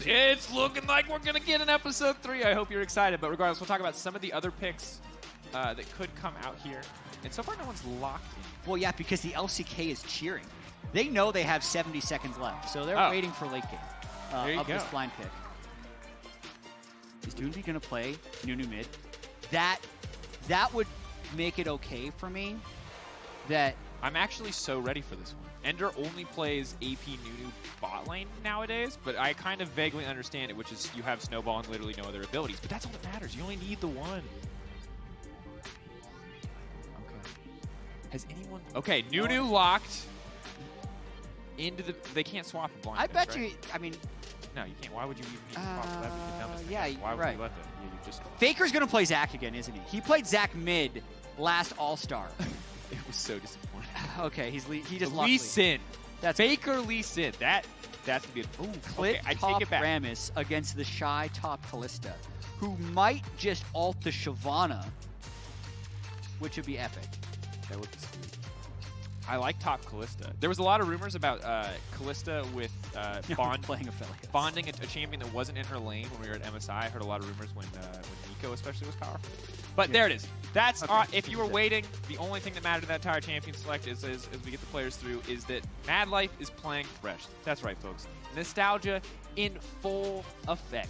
It's looking like we're going to get an episode 3. I hope you're excited. But regardless, we'll talk about some of the other picks that could come out here. And so far, no one's locked in. Well, yeah, because the LCK is cheering. They know they have 70 seconds left, so they're waiting for late game of this blind pick. Is Doinb going to play Nunu mid? That would make it okay for me. That I'm actually so ready for this one. Ender only plays AP Nunu bot lane nowadays, but I kind of vaguely understand it, which is you have Snowball and literally no other abilities. But that's all that matters. You only need the one. Okay. Has anyone... Okay, Nunu locked into the... They can't swap a blind. I bet right? you... I mean... No, you can't. Why would you even need to swap? That would be the dumbest thing. Yeah, Why would right. you let them? You just... Faker's going to play Zac again, isn't he? He played Zac mid last All-Star. It was so disappointing. Okay, he just lost Lee Sin. That's Faker Lee Sin. That's good. Ooh, Clid okay, I top take it back. Rammus against the Shy top Kalista, who might just ult the Shyvana, which would be epic. That would be sweet. I like top Kalista. There was a lot of rumors about Kalista with playing affiliates. bonding a champion that wasn't in her lane when we were at MSI. I heard a lot of rumors when Nico especially was powerful. But there it is. That's if you were waiting, the only thing that mattered to that entire champion select is as we get the players through is that MadLife is playing Thresh. That's right, folks. Nostalgia in full effect.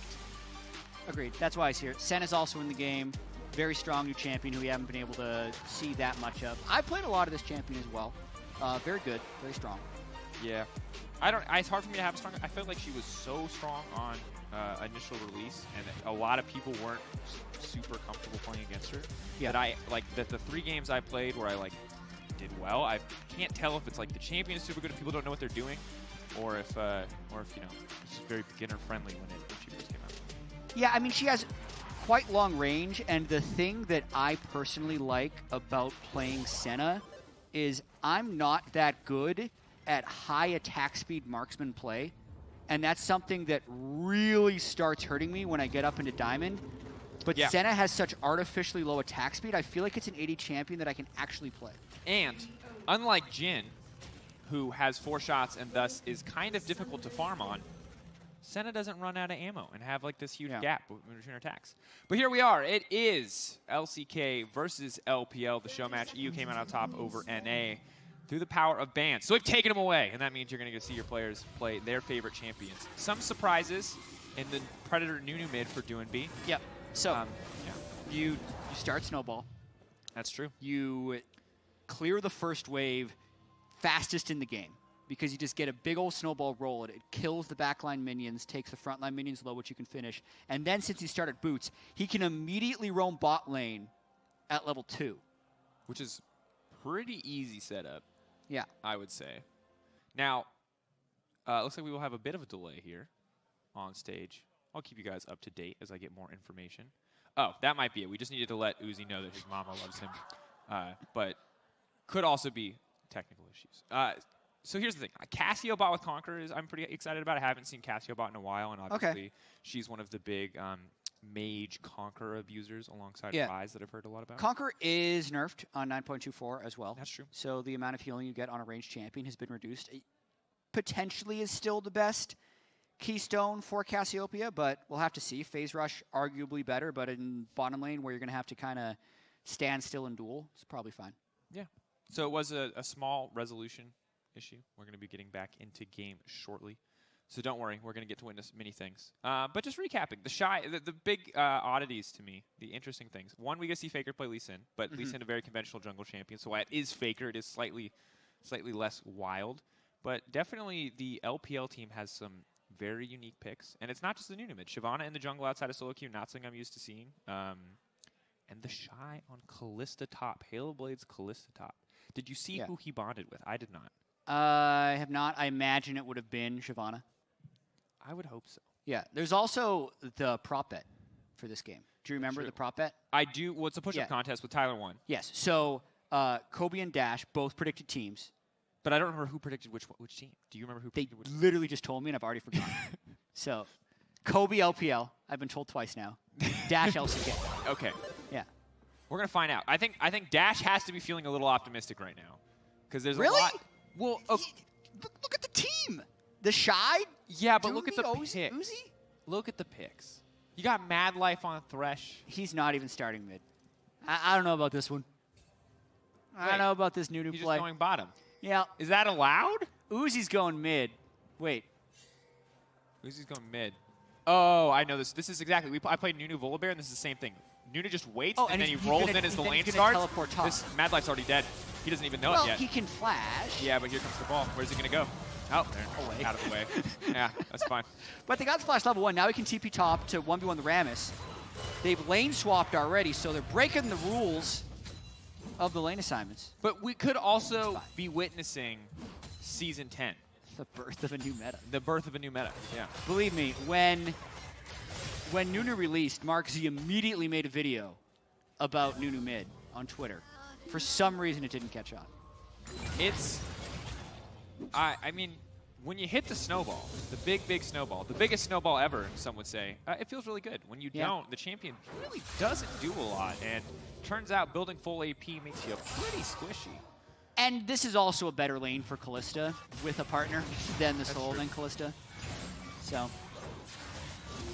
Agreed. That's why I see it. Senna's also in the game. Very strong new champion who we haven't been able to see that much of. I played a lot of this champion as well. Very good. Very strong. Yeah. It's hard for me to have a strong... I felt like she was so strong on initial release, and a lot of people weren't super comfortable playing against her. Yeah. But the 3 games I played where I did well, I can't tell if it's like the champion is super good if people don't know what they're doing, or if you know, it's very beginner friendly when she first came out. Yeah, I mean, she has quite long range, and the thing that I personally like about playing Senna is I'm not that good at high attack speed marksman play, and that's something that really starts hurting me when I get up into Diamond. But yeah. Senna has such artificially low attack speed, I feel like it's an 80 champion that I can actually play. And unlike Jhin, who has 4 shots and thus is kind of difficult to farm on, Senna doesn't run out of ammo and have this huge gap between her attacks. But here we are. It is LCK versus LPL, the show match. EU came out on top over NA through the power of bans. So we've taken them away, and that means you're going to get to see your players play their favorite champions. Some surprises in the Predator Nunu mid for Doinb. Yep. So you start Snowball. That's true. You clear the first wave fastest in the game, because you just get a big old snowball roll. It kills the backline minions, takes the frontline minions low, which you can finish. And then since he started boots, he can immediately roam bot lane at level 2. Which is pretty easy setup. Yeah. I would say. Now, looks like we will have a bit of a delay here on stage. I'll keep you guys up to date as I get more information. Oh, that might be it. We just needed to let Uzi know that his mama loves him. But could also be technical issues. So here's the thing. Cassiopeia with Conqueror I'm pretty excited about. I haven't seen Cassiopeia in a while, and obviously she's one of the big mage Conqueror abusers alongside Ryze that I've heard a lot about. Conqueror is nerfed on 9.24 as well. That's true. So the amount of healing you get on a ranged champion has been reduced. It potentially is still the best keystone for Cassiopeia, but we'll have to see. Phase Rush, arguably better, but in bottom lane where you're going to have to kind of stand still and duel, it's probably fine. Yeah. So it was a small resolution issue. We're going to be getting back into game shortly. So don't worry, we're going to get to witness many things. But just recapping, the big oddities to me, the interesting things. One, we get to see Faker play Lee Sin, but Lee Sin a very conventional jungle champion. So while it is Faker, it is slightly less wild. But definitely the LPL team has some very unique picks. And it's not just the Nunu mid. Shyvana in the jungle outside of solo queue, not something I'm used to seeing. And TheShy on Kalista top, Halo Blade's Kalista top. Did you see who he bonded with? I did not. I have not. I imagine it would have been Shyvana. I would hope so. Yeah. There's also the prop bet for this game. Do you remember the prop bet? I do. Well, it's a push-up contest with Tyler 1. Yes. So Kobe and Dash both predicted teams. But I don't remember who predicted which team. Do you remember who predicted which? They literally just told me, and I've already forgotten. So Kobe LPL. I've been told twice now. Dash LCK. Okay. Yeah. We're going to find out. I think Dash has to be feeling a little optimistic right now. Because there's a lot. Well, look at the team. TheShy? Yeah, but look at the pick. Uzi? Look at the picks. You got MadLife on Thresh. He's not even starting mid. I don't know about this one. I don't know about this Nunu He's play. just going bottom. Yeah. Is that allowed? Uzi's going mid. Wait. Uzi's going mid. Oh, I know this. This is exactly. I played Nunu Volibear, and this is the same thing. Nunu just waits, and then he rolls in as the lane starts. This MadLife's already dead. He doesn't even know it yet. Well, he can flash. Yeah, but here comes the ball. Where's he going to go? Oh, there. Away. Out of the way. Yeah, that's fine. But they got the flash level 1. Now he can TP top to 1v1 the Rammus. They've lane swapped already, so they're breaking the rules of the lane assignments. But we could also be witnessing Season 10. The birth of a new meta. The birth of a new meta, yeah. Believe me, when Nunu released, Mark Z immediately made a video about Nunu mid on Twitter. For some reason, it didn't catch on. It's, I mean, when you hit the snowball, the big snowball, the biggest snowball ever, some would say, it feels really good. When you don't, the champion really doesn't do a lot. And turns out building full AP makes you pretty squishy. And this is also a better lane for Kalista with a partner than the solo lane Kalista. So.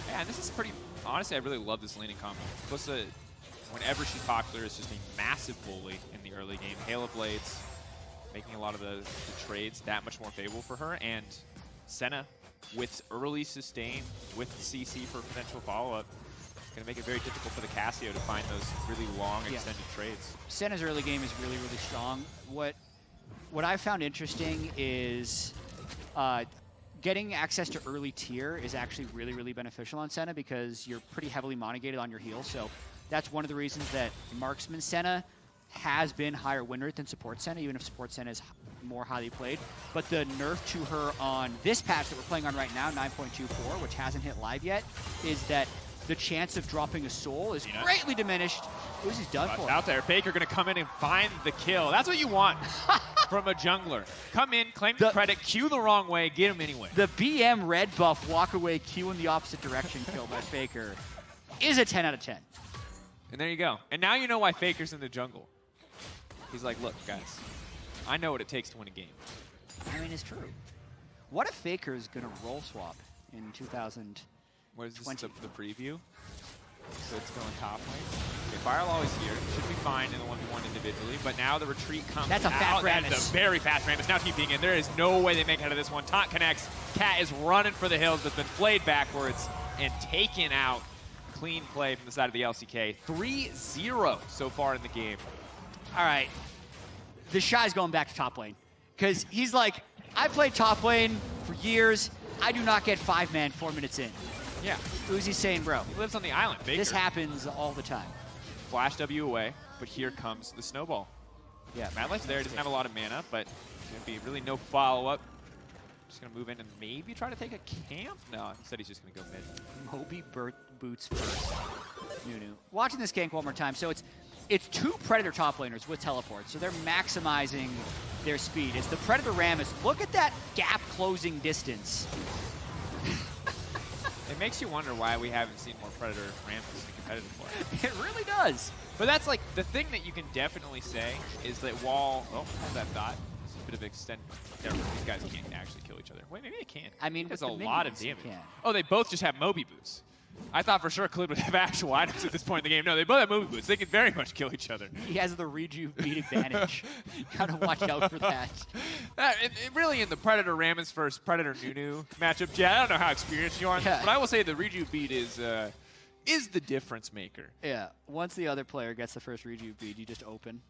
Yeah, and this is pretty, honestly, I really love this laning combo. Kalista, whenever she's popular, is just a massive bully in the early game. Hail of Blades, making a lot of the trades that much more favorable for her. And Senna, with early sustain, with CC for potential follow-up, going to make it very difficult for the Cassio to find those really long, extended trades. Senna's early game is really, really strong. What I found interesting is getting access to early tier is actually really, really beneficial on Senna because you're pretty heavily monogated on your heal. So that's one of the reasons that Marksman Senna has been higher win rate than Support Senna, even if Support Senna is more highly played. But the nerf to her on this patch that we're playing on right now, 9.24, which hasn't hit live yet, is that the chance of dropping a soul is greatly diminished. Uzi's done for. Out there, Faker going to come in and find the kill. That's what you want from a jungler. Come in, claim the credit, Q the wrong way, get him anyway. The BM red buff walk away Q in the opposite direction kill by Faker is a 10 out of 10. And there you go. And now you know why Faker's in the jungle. He's like, look, guys, I know what it takes to win a game. I mean, it's true. What if Faker is going to roll swap in 2000? What is this, the preview? So it's going top lane. Okay, Fireloli's here. Should be fine in the 1v1 individually, but now the retreat comes out. That's a fast Rammus. That's a very fast Rammus. Now TPing in. There is no way they make it out of this one. Taunt connects. Cat is running for the hills, but been flayed backwards and taken out. Clean play from the side of the LCK. 3-0 so far in the game. All right. TheShy's going back to top lane. Because he's like, I played top lane for years. I do not get 5-man 4 minutes in. Yeah. Uzi's saying, bro. He lives on the island. Baker. This happens all the time. Flash W away, but here comes the snowball. Yeah. MadLife's there. Doesn't have a lot of mana, but going to be really no follow-up. Just going to move in and maybe try to take a camp? No, instead he's just going to go mid. Moby boots first. Nunu. Watching this gank one more time. So it's two Predator top laners with teleport, so they're maximizing their speed. It's the Predator Rammus. Look at that gap closing distance. It makes you wonder why we haven't seen more Predator Rammus in competitive play. It really does. But that's like, the thing that you can definitely say is that while, that thought, it's a bit of extent, these guys can't actually kill each other. Wait, maybe they can. I mean, there's with a the lot of minions, damage. Oh, they both just have Moby boots. I thought for sure Clid would have actual items at this point in the game. No, they both have Moby boots. They can very much kill each other. He has the rejuve beat advantage. Gotta watch out for that. Really, in the Predator Rammus versus Predator Nunu matchup, Jatt, I don't know how experienced you are on this, but I will say the rejuve beat is the difference maker. Yeah. Once the other player gets the first rejuve beat, you just open.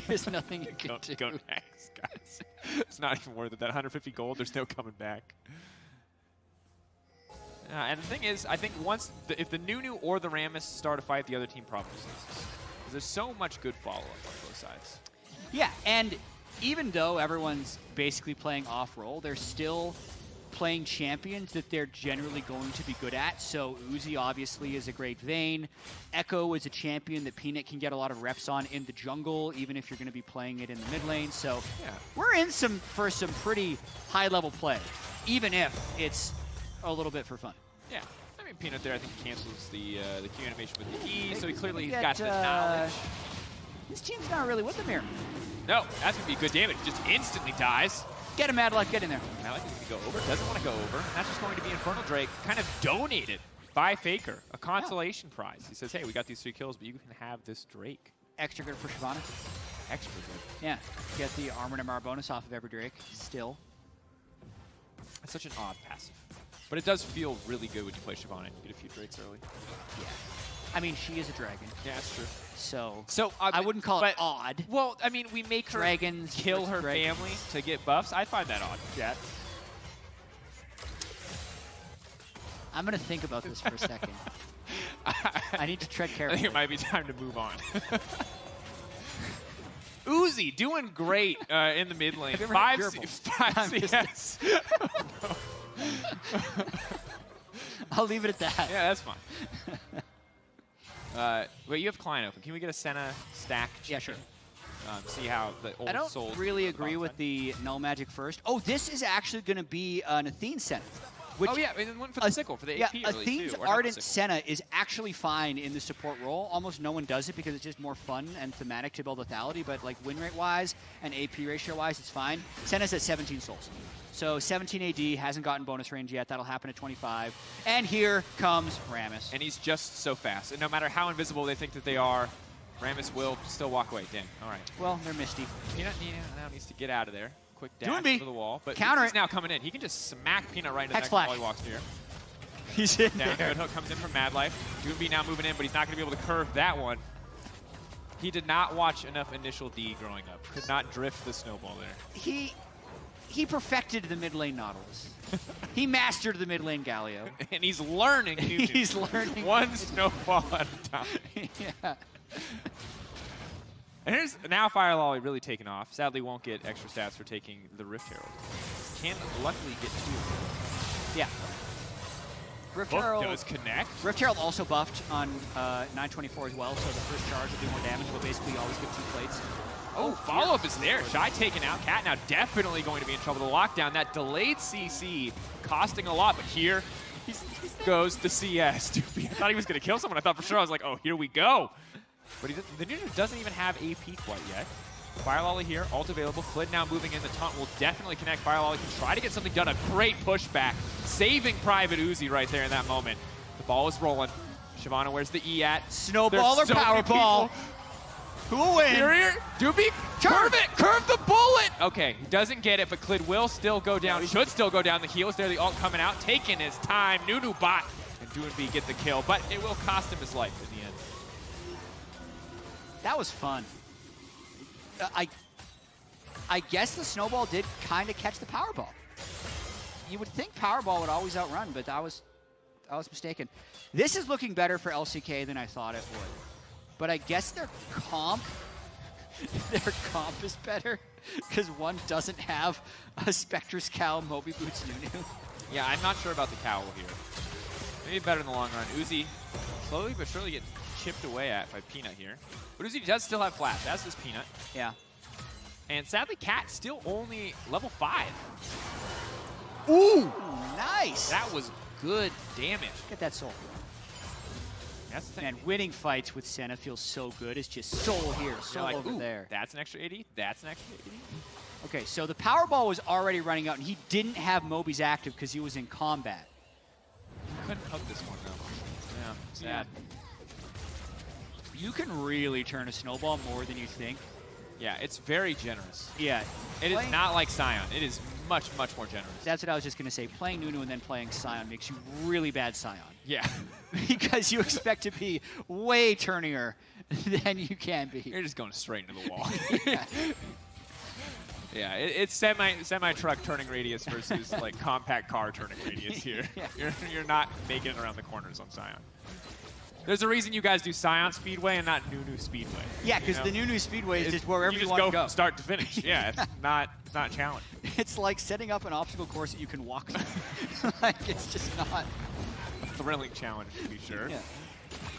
There's nothing you can do. Go next, guys. It's not even worth it. That 150 gold, there's no coming back. And the thing is, I think if the Nunu or the Rammus start a fight, the other team probably loses. Because there's so much good follow-up on both sides. Yeah, and even though everyone's basically playing off-roll, they're still playing champions that they're generally going to be good at. So Uzi obviously is a great Vayne. Ekko is a champion that Peanut can get a lot of reps on in the jungle, even if you're going to be playing it in the mid lane. So we're in for some pretty high-level play, even if it's a little bit for fun. Yeah. I mean, Peanut there, I think, cancels the Q animation with the E, so he clearly got the knowledge. This team's not really with him here. No, that's going to be good damage. Just instantly dies. Get him, MadLife, get in there. MadLife is going to go over, doesn't want to go over. And that's just going to be Infernal Drake kind of donated by Faker, a consolation prize. He says, hey, we got these 3 kills, but you can have this Drake. Extra good for Shyvana. Extra good. Yeah, get the Armor and Mar bonus off of every Drake, still. It's such an odd passive. But it does feel really good when you play Shyvana and you get a few Drakes early. Yeah. I mean, she is a dragon. Yeah, that's true. So I wouldn't call it odd. Well, I mean, we make her Dragons kill her family to get buffs. I find that odd, Jatt. I'm going to think about this for a second. I need to tread carefully. I think it might be time to move on. Uzi doing great in the mid lane. Have you ever Five CS. I'll leave it at that. Yeah, that's fine. Wait, you have Klein open. Can we get a Senna stack? Yeah, sure. See how the old I don't soul really agree with the Null Magic first. Oh, this is actually going to be an Athene Senna. Which, oh, yeah, and then went for the sickle for the AP early, Athene's too. Ardent Senna is actually fine in the support role. Almost no one does it because it's just more fun and thematic to build lethality, but like win rate-wise and AP ratio-wise, it's fine. Senna's at 17 souls. So 17 AD, hasn't gotten bonus range yet. That'll happen at 25. And here comes Rammus. And he's just so fast. And no matter how invisible they think that they are, Rammus will still walk away. Dang, all right. Well, they're Misty. Peanut now needs to get out of there. Quick dash Doinb to the wall. But counter he's now coming in. He can just smack Peanut right into Hex the neck flash. while he walks near. He's in Down, there. good hook comes in from MadLife. Doinb now moving in, but he's not going to be able to curve that one. He did not watch enough initial D growing up. Could not drift the snowball there. He perfected the mid lane Nautilus. He mastered the mid lane Galio. And he's learning. Nunu. He's learning. One snowball at a time. Yeah. And here's now Fireloli really taking off. Sadly, won't get extra stats for taking the Rift Herald. Can luckily get 2. Yeah. Rift Both Herald does connect. Rift Herald also buffed on 924 as well, so the first charge will do more damage. We'll basically always get 2 plates. Oh, follow-up is there. Shy taken out. Cat now definitely going to be in trouble. The lockdown, that delayed CC costing a lot, but here goes the CS. I thought he was going to kill someone. I thought for sure. I was like, oh, here we go. But the Nunu doesn't even have AP quite yet. Fireloli here, ult available. Clid now moving in. The taunt will definitely connect. Fireloli can try to get something done. A great pushback. Saving Private Uzi right there in that moment. The ball is rolling. Shyvana, where's the E at? Snowball or Powerball? Who will win? Here. Doobie, curve it! Curve the bullet! Okay, he doesn't get it, but Clid will still go down. He should still go down. The heal is there. The ult coming out. Taking his time. Nunu bot. And Doinb get the kill, but it will cost him his life in the end. That was fun. I guess the snowball did kind of catch the Powerball. You would think Powerball would always outrun, but I was mistaken. This is looking better for LCK than I thought it would. But I guess their comp is better because one doesn't have a Spectre's Cow Moby Boots Nunu. Yeah, I'm not sure about the cowl here. Maybe better in the long run. Uzi slowly but surely getting chipped away at by Peanut here. But Uzi does still have flash, as does Peanut. Yeah. And sadly, Cat still only level 5. Ooh, nice. That was good damage. Get that soul. That's the thing. And winning fights with Senna feels so good. It's just soul here, soul like, over there. That's an extra 80. That's an extra 80. Okay, so the Powerball was already running out, and he didn't have Moby's active because he was in combat. Couldn't hook this one, though. Yeah, sad. You can really turn a snowball more than you think. Yeah, it's very generous. Yeah. It is not like Sion. It is much, much more generous. That's what I was just going to say. Playing Nunu and then playing Sion makes you really bad Sion. Yeah. Because you expect to be way turnier than you can be. You're just going straight into the wall. Yeah. Yeah, it's semi-truck turning radius versus like compact car turning radius here. Yeah. You're not making it around the corners on Sion. There's a reason you guys do Sion Speedway and not Nunu Speedway. Yeah, because the Nunu Speedway is just wherever you want to go. From start to finish. Yeah, it's not challenging. It's like setting up an obstacle course that you can walk through. Like, it's just not A thrilling challenge, to be sure. Yeah.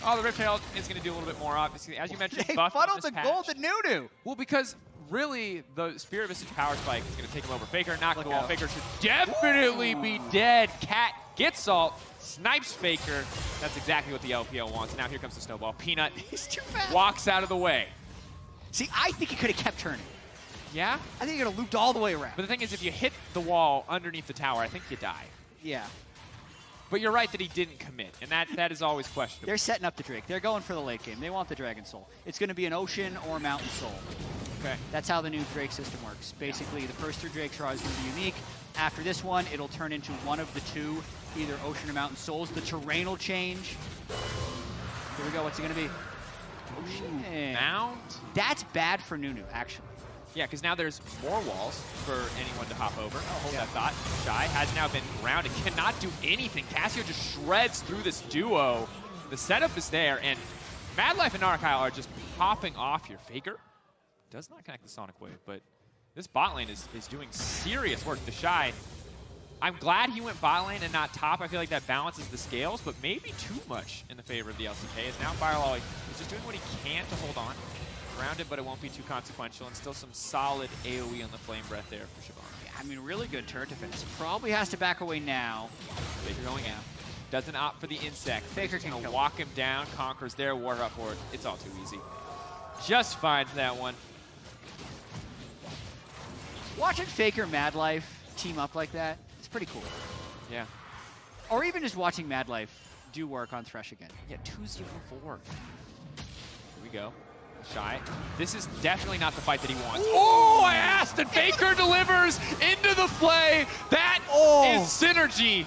Oh, the Rift Herald is going to do a little bit more, obviously. As you mentioned, They buff funneled the patch. golden Nunu. Well, because really, the Spirit Visage Power Spike is going to take him over. Faker knocking the wall. out. Faker should definitely be dead. Cat gets ult, snipes Faker. That's exactly what the LPL wants. Now here comes the snowball. Peanut He's too fast. walks out of the way. See, I think he could have kept turning. Yeah? I think you're going to loop all the way around. But the thing is, if you hit the wall underneath the tower, I think you die. Yeah. But you're right that he didn't commit, and that is always questionable. They're setting up the Drake. They're going for the late game. They want the Dragon Soul. It's going to be an Ocean or Mountain Soul. Okay. That's how the new Drake system works. Basically, the first 3 Drakes are always going to be unique. After this one, it'll turn into one of the 2, either Ocean or Mountain Souls. The terrain will change. Here we go. What's it going to be? Ocean. Mount? That's bad for Nunu, actually. Yeah, because now there's more walls for anyone to hop over. Oh, hold Yeah. that thought. Shy has now been grounded. Cannot do anything. Cassio just shreds through this duo. The setup is there, and MadLife and NaRaKyle are just popping off your Faker. Does not connect the Sonic Wave, but this bot lane is doing serious work. TheShy, I'm glad he went bot lane and not top. I feel like that balances the scales, but maybe too much in the favor of the LCK. As now Fireloli is just doing what he can to hold on. Grounded, but it won't be too consequential, and still some solid AoE on the Flame Breath there for Shyvana. Yeah, I mean, really good turret defense. Probably has to back away now. Faker going in. Doesn't opt for the insect. Faker He's can gonna kill walk him down, conquers there, war up forward. It's all too easy. Just finds that one. Watching Faker MadLife team up like that, it's pretty cool. Yeah. Or even just watching MadLife do work on Thresh again. Yeah, 2-0-4. Here we go. Shy. This is definitely not the fight that he wants. Oh, I asked, and Faker delivers into the play. That is synergy.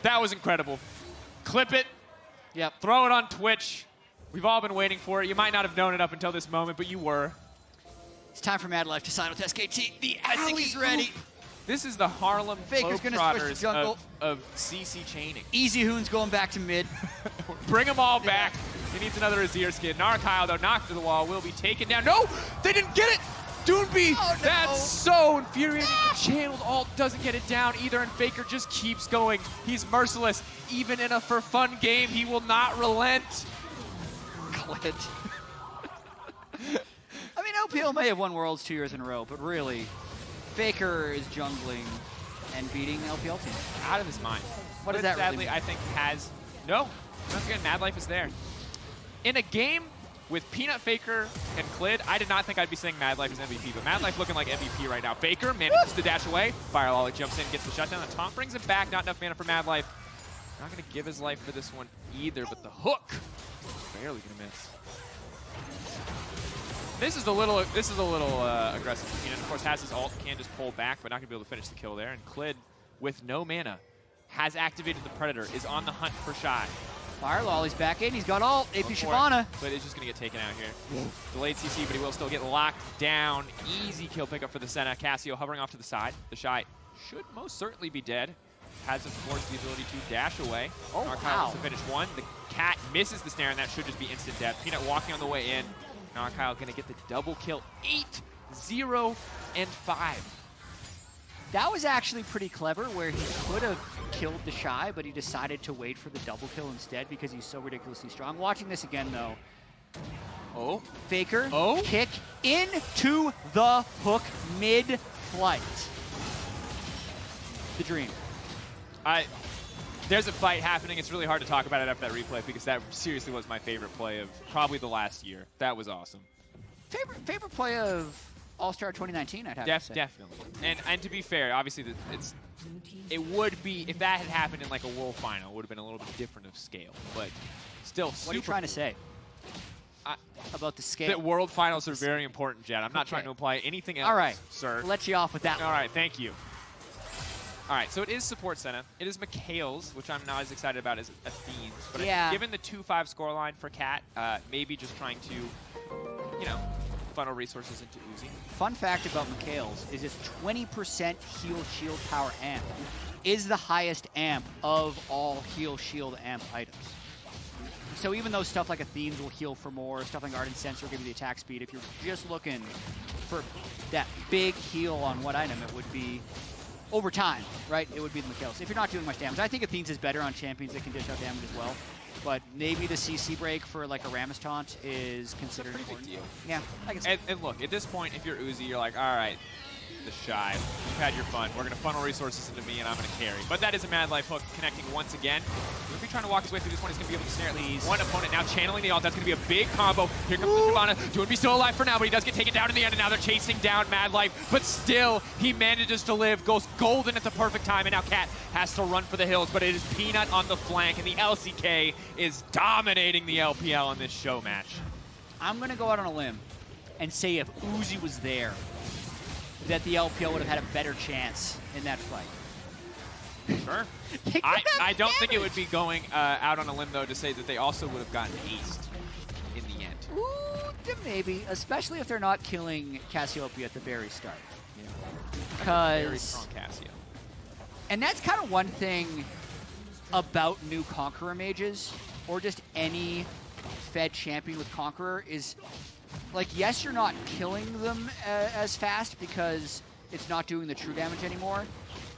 That was incredible. Clip it. Yep. Throw it on Twitch. We've all been waiting for it. You might not have known it up until this moment, but you were. It's time for MadLife to simultest KT. The alley's ready. This is the Harlem Faker's gonna switch to Globetrotters jungle. of CC chaining. Easy Hoon's going back to mid. Bring them all back. He needs another Azir skin. NaRaKyle, though, knocked to the wall, will be taken down. No! They didn't get it! Doinb! Oh, no. That's so infuriating. The channeled ult doesn't get it down either, and Faker just keeps going. He's merciless. Even in a for-fun game, he will not relent. Clid. I mean, LPL may have won Worlds 2 years in a row, but really, Faker is jungling and beating LPL teams. Out of his mind. What does that really sadly, mean? I think has... No. Once again, MadLife is there. In a game with Peanut, Faker, and Clid, I did not think I'd be saying MadLife is MVP, but MadLife looking like MVP right now. Faker manages to dash away. Fireloli jumps in, gets the shutdown. The taunt brings him back. Not enough mana for MadLife. Not going to give his life for this one either, but the hook barely going to miss. This is a little aggressive. Peanut, of course, has his ult, can just pull back, but not going to be able to finish the kill there. And Clid, with no mana, has activated the Predator, is on the hunt for Shy. Fireloli's back in. He's got ult. AP Shyvana. But it's just going to get taken out here. Delayed CC, but he will still get locked down. Easy kill pickup for the Senna. Cassio hovering off to the side. TheShy should most certainly be dead. Has, of course, the ability to dash away. Oh, NaRaKyle wow. wants to finish one. The cat misses the snare, and that should just be instant death. Peanut walking on the way in. NaRaKyle going to get the double kill. 8-0-5. That was actually pretty clever, where he could have killed TheShy, but he decided to wait for the double kill instead because he's so ridiculously strong. Watching this again, though. Oh. Faker, Oh. kick into the hook mid-flight. The dream. There's a fight happening. It's really hard to talk about it after that replay because that seriously was my favorite play of probably the last year. That was awesome. Favorite play of All-Star 2019, I'd have to say. Definitely. And to be fair, obviously, it would be, if that had happened in like a World Final, it would have been a little bit different of scale. But still, What are you trying to say about the scale? That World Finals are very important, Jatt. I'm not trying to imply anything else, All right, sir. I'll let you off with that one. All right, thank you. All right, so it is support Senna. It is McHale's, which I'm not as excited about as Athene's. But Yeah. given the 2-5 scoreline for Cat, maybe just trying to, you know, funnel resources into Uzi. Fun fact about McHale's is its 20% heal shield power amp is the highest amp of all heal shield amp items. So even though stuff like Athene's will heal for more, stuff like Ardent Sensor will give you the attack speed, if you're just looking for that big heal on what item, it would be over time, right? It would be the McHale's. If you're not doing much damage. I think Athene's is better on champions that can dish out damage as well. But maybe the CC break for like a Rammus taunt is considered Pretty big important. deal. Yeah, I can see. And look, at this point, if you're Uzi, you're like, all right, TheShy. You've had your fun. We're going to funnel resources into me, and I'm going to carry. But that is a MadLife hook connecting once again. He's going to be trying to walk his way through this one. He's going to be able to snare at least one opponent. Now channeling the ult. That's going to be a big combo. Here comes the Shyvana. Doinb still alive for now, but he does get taken down in the end, and now they're chasing down MadLife. But still, he manages to live, goes golden at the perfect time, and now Cat has to run for the hills, but it is Peanut on the flank, and the LCK is dominating the LPL in this show match. I'm going to go out on a limb and say if Uzi was there, that the LPL would have had a better chance in that fight. Sure. I don't think it would be going out on a limb, though, to say that they also would have gotten aced in the end. Ooh, maybe, especially if they're not killing Cassiopeia at the very start. Yeah. Very strong Cassio. And that's kind of one thing about new Conqueror mages, or just any fed champion with Conqueror, is like, yes, you're not killing them as fast because it's not doing the true damage anymore,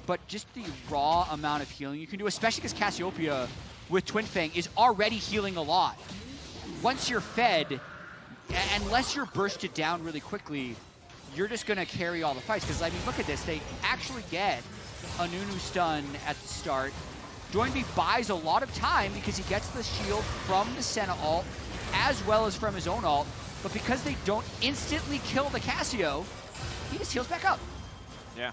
but just the raw amount of healing you can do, especially because Cassiopeia with Twin Fang is already healing a lot. Once you're fed, unless you're bursted down really quickly, you're just going to carry all the fights. Because, I mean, look at this. They actually get a Nunu stun at the start. Doinb buys a lot of time because he gets the shield from the Senna ult as well as from his own ult. But because they don't instantly kill the Cassio, he just heals back up. Yeah.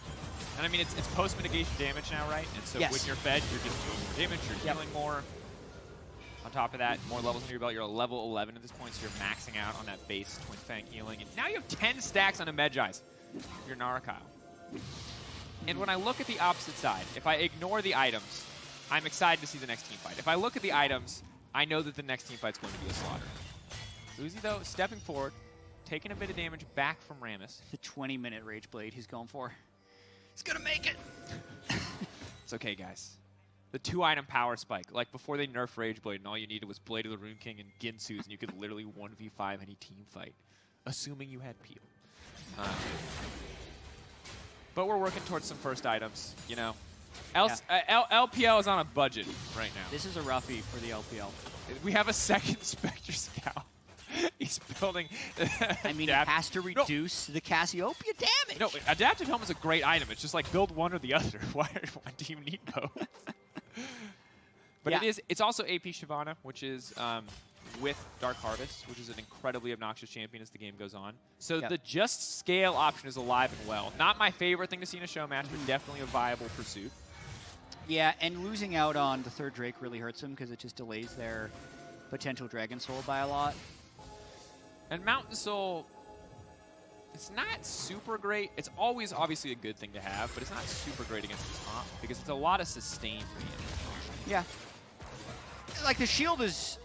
And I mean, it's post-mitigation damage now, right? And so yes. when you're fed, you're getting more damage, you're healing more. On top of that, more levels under your belt. You're a level 11 at this point, so you're maxing out on that base Twin Fang healing. And now you have 10 stacks on a Medjai's. You're NaRaKyle. And when I look at the opposite side, if I ignore the items, I'm excited to see the next team fight. If I look at the items, I know that the next team fight's going to be a slaughter. Uzi, though, stepping forward, taking a bit of damage back from Rammus. The 20-minute Rage Blade he's going for. He's going to make it. It's okay, guys. The 2-item power spike. Like, before they nerfed Rage Blade, and all you needed was Blade of the Rune King and Ginsu's, and you could literally 1v5 any team fight, assuming you had Peel. But we're working towards some first items, you know. LPL is on a budget right now. This is a roughie for the LPL. We have a second Spectre Scout. He's building... I mean, it has to reduce the Cassiopeia damage. No, Adapted Helm is a great item. It's just like, build one or the other. Why do you need both? But it's also AP Shyvana, which is with Dark Harvest, which is an incredibly obnoxious champion as the game goes on. So the just scale option is alive and well. Not my favorite thing to see in a show match, but definitely a viable pursuit. Yeah, and losing out on the third Drake really hurts them because it just delays their potential Dragon Soul by a lot. And Mountain Soul, it's not super great. It's always obviously a good thing to have, but it's not super great against the top because it's a lot of sustain for the enemy. Yeah. Like, the shield is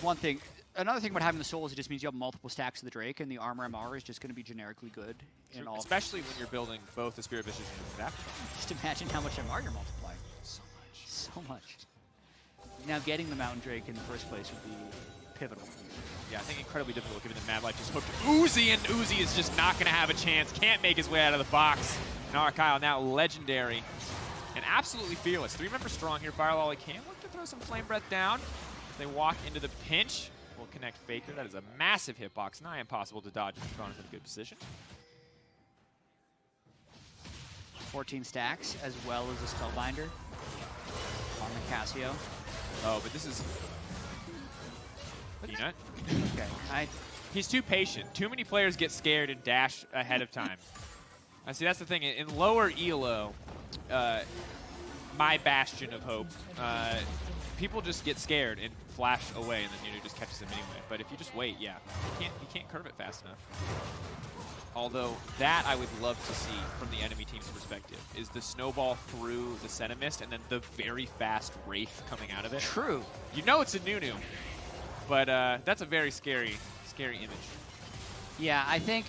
one thing. Another thing about having the soul is it just means you have multiple stacks of the Drake, and the armor MR is just going to be generically good. In all. Especially when you're building both the Spirit Vicious and the Adapted. Just imagine how much MR you're multiplying. So much. So much. Now, getting the Mountain Drake in the first place would be pivotal. Yeah, I think incredibly difficult given that MadLife just hooked Uzi, and Uzi is just not going to have a chance. Can't make his way out of the box. NaRaKyle now legendary and absolutely fearless. 3-member strong here. Fireloli can look to throw some Flame Breath down. They walk into the pinch. Will connect Faker. That is a massive hitbox. Nigh impossible to dodge if Shyvana's in a good position. 14 stacks, as well as a Spellbinder on the Cassio. Oh, but this is... Peanut. Okay. He's too patient. Too many players get scared and dash ahead of time. I see, that's the thing. In lower ELO, my bastion of hope, people just get scared and flash away, and then Nunu just catches them anyway. But if you just wait, yeah, you can't curve it fast enough. Although that I would love to see from the enemy team's perspective is the snowball through the Senna Mist and then the very fast Wraith coming out of it. True. You know it's a Nunu, but that's a very scary image. Yeah, I think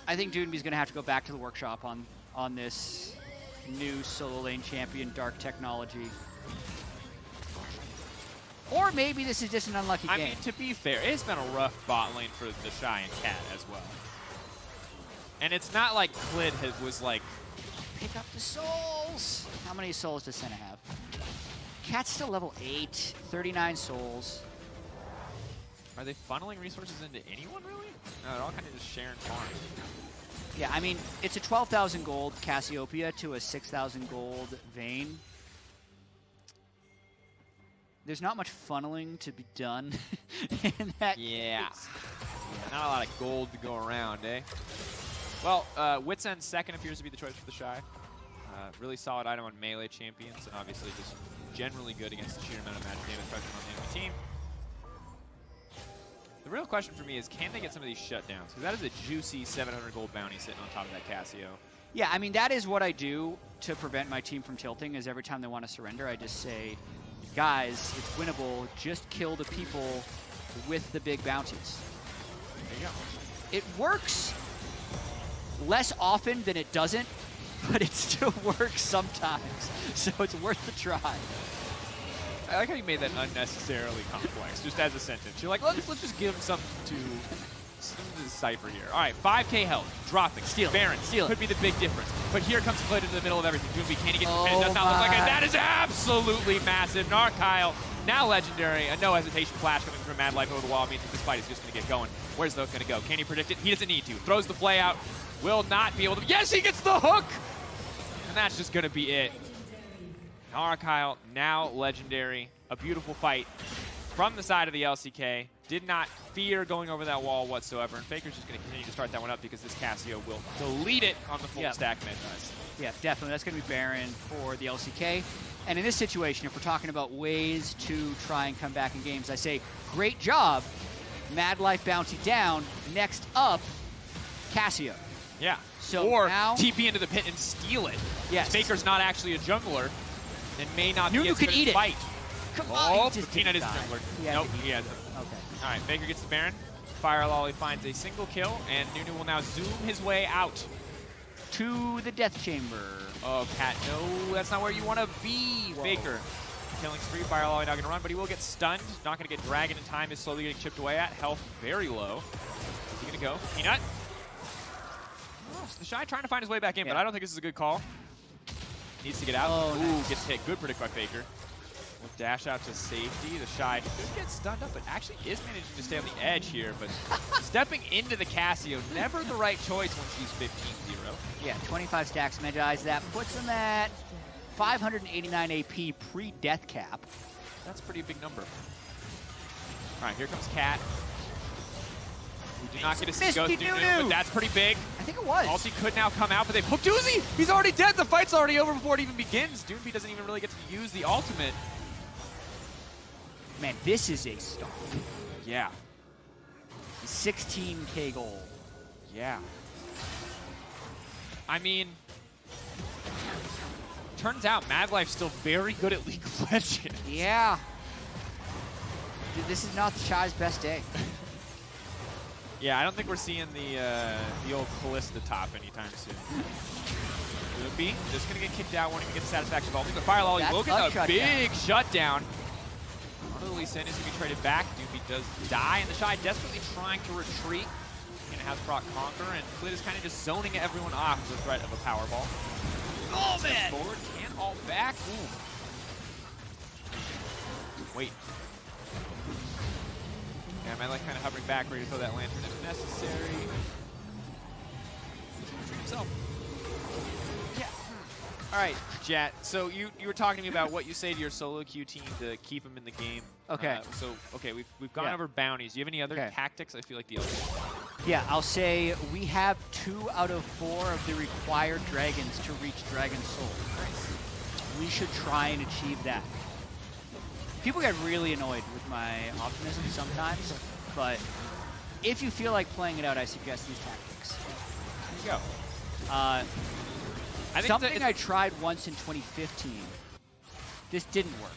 Doinb's going to have to go back to the workshop on this new solo lane champion dark technology. Or maybe this is just an unlucky game. I mean, to be fair, it's been a rough bot lane for TheShy and Cat as well. And it's not like Clid was like... Pick up the souls! How many souls does Senna have? Cat's still level 8, 39 souls. Are they funneling resources into anyone, really? No, they're all kind of just sharing farms. Yeah, I mean, it's a 12,000 gold Cassiopeia to a 6,000 gold Vayne. There's not much funneling to be done in that Yeah. case. Not a lot of gold to go around, eh? Well, Wits End second appears to be the choice for the Shy. Really solid item on melee champions, and obviously just generally good against the sheer amount of magic damage pressure on the enemy team. The real question for me is, can they get some of these shutdowns? Because that is a juicy 700 gold bounty sitting on top of that Cassio. Yeah, I mean, that is what I do to prevent my team from tilting, is every time they want to surrender, I just say, guys, it's winnable, just kill the people with the big bounties. There you go. It works less often than it doesn't, but it still works sometimes, so it's worth the try. I like how you made that unnecessarily complex, just as a sentence. You're like, let's just give him something to decipher here. All right, 5k health, dropping, Steal it. Baron, Steal it. could be the big difference. But here comes Clid into the middle of everything. Doinb, can he get the pin? Oh Does not look like it. my. That is absolutely massive. NaRaKyle, now legendary. A no hesitation flash coming from MadLife over the wall means that this fight is just going to get going. Where's the hook going to go? Can he predict it? He doesn't need to. Throws the play out. Will not be able to. Yes, he gets the hook! And that's just going to be it. NaRaKyle, now legendary. A beautiful fight from the side of the LCK. Did not fear going over that wall whatsoever. And Faker's just going to continue to start that one up because this Cassio will delete it on the full stack mid. Yeah, definitely. That's going to be Baron for the LCK. And in this situation, if we're talking about ways to try and come back in games, I say, great job. MadLife bounty down. Next up, Cassio. Yeah. So or now, TP into the pit and steal it. Yes. Faker's not actually a jungler and may not Nunu be as could good eat at it. fight. Come Oh, on. He just Peanut didn't is a die. jungler. He had Nope, to eat he it. hasn't. Okay. All right, Faker gets the Baron. Fireloli finds a single kill, and Nunu will now zoom his way out To the death chamber. of Cat. No, that's not where you want to be, Whoa. Faker. Killing spree, Fireloli not going to run, but he will get stunned. Not going to get dragged in time. Is slowly getting chipped away at. Health very low. Is he going to go? Peanut? Oh, so TheShy trying to find his way back in, but I don't think this is a good call. Needs to get out. Oh, Ooh, nice. gets hit. Good predict by Faker. Will dash out to safety. TheShy could get stunned up, but actually is managing to stay on the edge here. But stepping into the Cassio, never the right choice when she's 15-0. Yeah, 25 stacks Medjai's. That puts him at 589 AP pre-death cap. That's a pretty big number. All right, here comes Cat. We do not get to see Ghost Misty Nunu, Nunu. but that's pretty big. I think it was. Ulti could now come out, but they've hooked Uzi! He's already dead! The fight's already over before it even begins. Doinb doesn't even really get to use the ultimate. Man, this is a stomp. Yeah. 16k gold. Yeah. I mean, turns out MadLife's still very good at League of Legends. Yeah. Dude, this is not the Shy's best day. Yeah, I don't think we're seeing the old Kalista top anytime soon. Doinb just going to get kicked out, won't even get the satisfaction of ulti. The Fireloli That's will get a shutdown. big shutdown. Totally Senna is going to be traded back. Doinb does die, and TheShy desperately trying to retreat. Going to have Proc Conquer, and Clid is kind of just zoning everyone off with the threat of a Powerball. Oh, man. Forward, can't all back. Ooh. Wait. Yeah, I like kind of hovering back, ready to throw that lantern if necessary. Retreat himself. Yeah. All right, Jatt. So you were talking to me about what you say to your solo queue team to keep them in the game. Okay. We've gone over bounties. Do you have any other tactics? I feel like the other. Yeah, I'll say we have 2 out of 4 of the required dragons to reach Dragon Soul. Nice. We should try and achieve that. People get really annoyed with my optimism sometimes, but if you feel like playing it out, I suggest these tactics. There you go. I think something I tried once in 2015. This didn't work.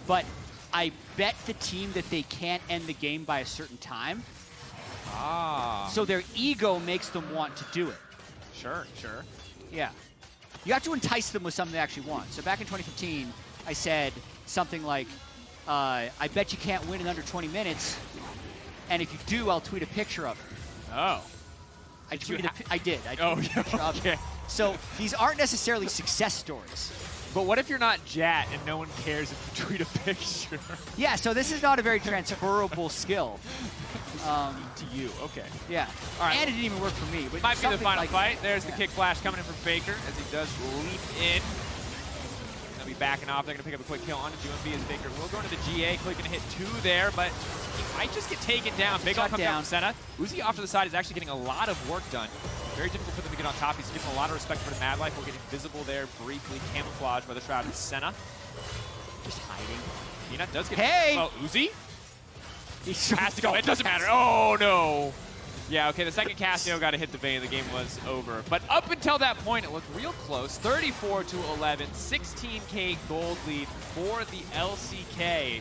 But I bet the team that they can't end the game by a certain time. Ah. So their ego makes them want to do it. Sure. Yeah. You have to entice them with something they actually want. So back in 2015, I said something like, I bet you can't win in under 20 minutes, and if you do, I'll tweet a picture of it. Oh. I did. I tweeted a picture of it. Okay. So these aren't necessarily success stories. But what if you're not Jatt and no one cares if you tweet a picture? Yeah, so this is not a very transferable skill. To you, okay. Yeah. All right. And it didn't even work for me. But Might be the something final like, fight. There's yeah. the kick flash coming in from Faker as he does leap in. They'll be backing off. They're going to pick up a quick kill on Doinb as Faker will go into the GA. Clid going to hit 2 there, but he might just get taken down. Big ult comes down from Senna. Uzi off to the side is actually getting a lot of work done. Very difficult for them to get on top. He's giving a lot of respect for the MadLife. We're getting visible there briefly, camouflaged by the shroud of Senna. Just hiding. Peanut does get Uzi? He has to go. It doesn't matter. Oh, no. Yeah, okay, the second Cassio got to hit the Vayne. The game was over. But up until that point, it looked real close. 34-11, 16K gold lead for the LCK.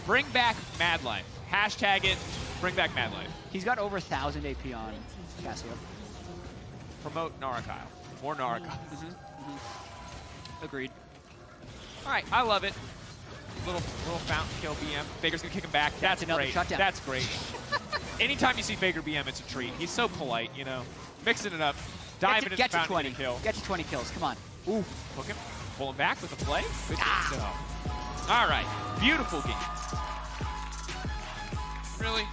Bring back MadLife. Hashtag it, bring back MadLife. He's got over 1,000 AP on Cassio. Promote NaRaKyle. More NaRaKyle. Agreed. All right, I love it. Little fountain kill BM. Faker's gonna kick him back. That's another great. shutdown. That's great. Anytime you see Faker BM, it's a treat. He's so polite, you know. Mixing it up. Diving into the fountain, get to 20. Kill. Get to 20 kills. Come on. Ooh, hook him. Pull him back with a play. Good go. All right, beautiful game. Really?